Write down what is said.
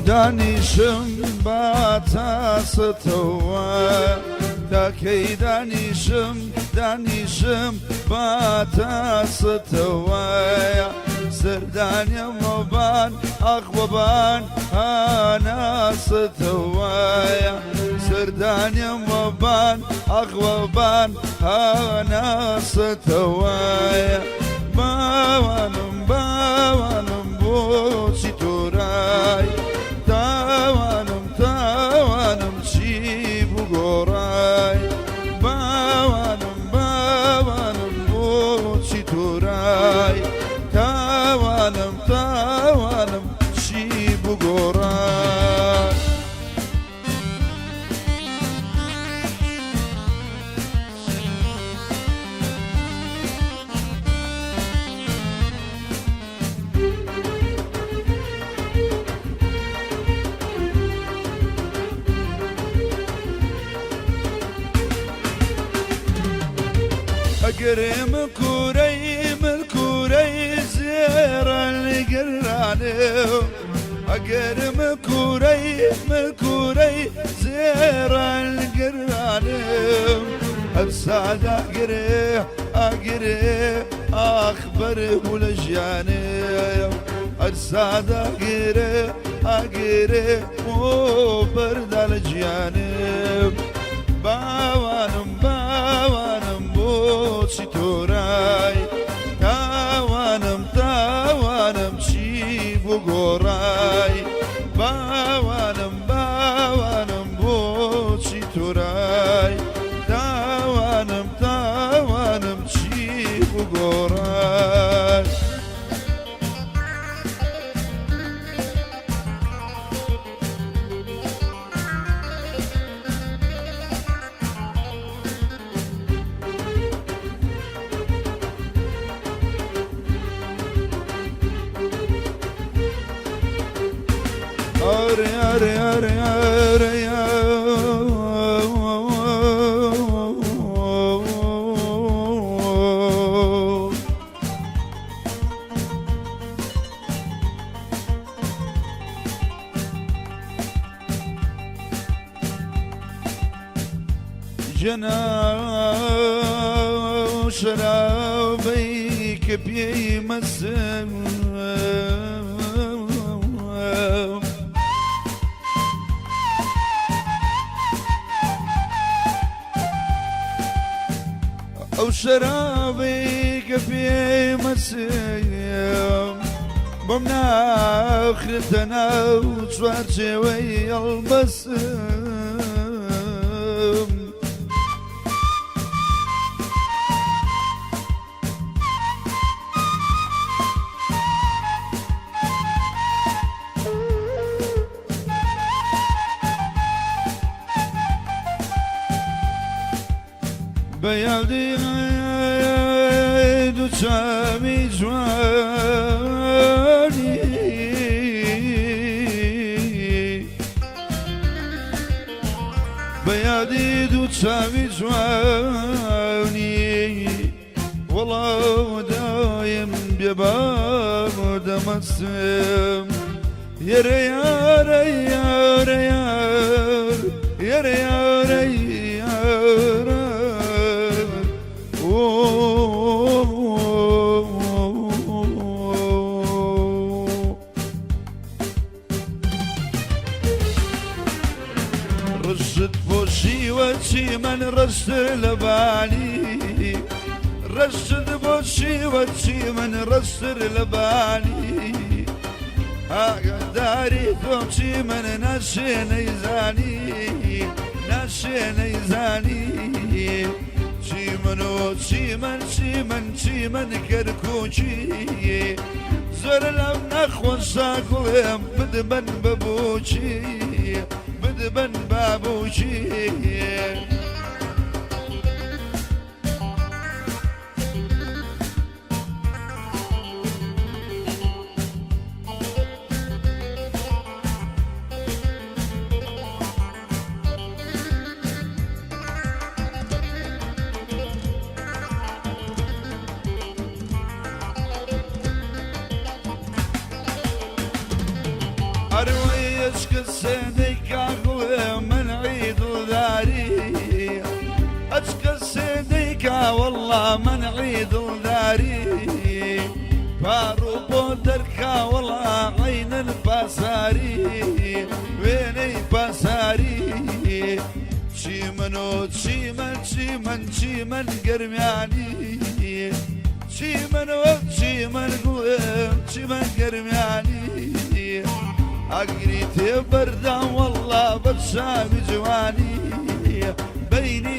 دانیشم باتاستەوە تاکەی دانیشم باتاستەوە سەردانیەمەبان ئەخوەبان هاناستەوە سەردانیەمەبان ئەخوەبان هاناستەوە باوانم بۆچی تۆرای تاوانم چی بوو گۆڕای باوانم بۆچی تۆرای تاوانم چی بوو گۆڕای ئەگەرێ من کوورەی زێرە لەگەرانێ ئەگەر من کوورەی زێرە لەگەرانێ هەرسادا ئەگرێ ئاخبەر بوو لە ژیانێ هەرسادا ئەگرێ بەردا لە ژیانێ باوانم بۆچی تۆرای تاوانم چی بوو گۆڕای باوانم بۆچی تۆرای تاوانم چی بوو گۆڕای جەناو شەرابەی کە پێی مەسم ئەو شەرابەی کە پێی مەسم بۆم ناخرێتە ناو چوارچێوەی هەڵبەسم بەیادی دووچاوی جوانی بەیادی دووچاوی جوانی وەڵاو دایم بێبام دەمەسم یەرە یارە ڕشت بۆشیوە چیمەن ڕەشتر لە بانی ڕشت بۆشیوە چیمەن ڕەشتر لە بانی ئاگاداری تۆ چیمەن ناشێنەی زانی چیمەن کەرکووکی زۆر لەم نەخۆشا گوڵێم بدبەن بەبووکی بدبەن بابووکی السيدك أقول من عيد الداري أشكى السيدك والله من عيد الداري فاروق دركا والله عين البصاري ويني بصاري شيمنو شيمن قرمياني شيمن قوم شيمن قرمياني أقريت بردا والله بسام جواني بيني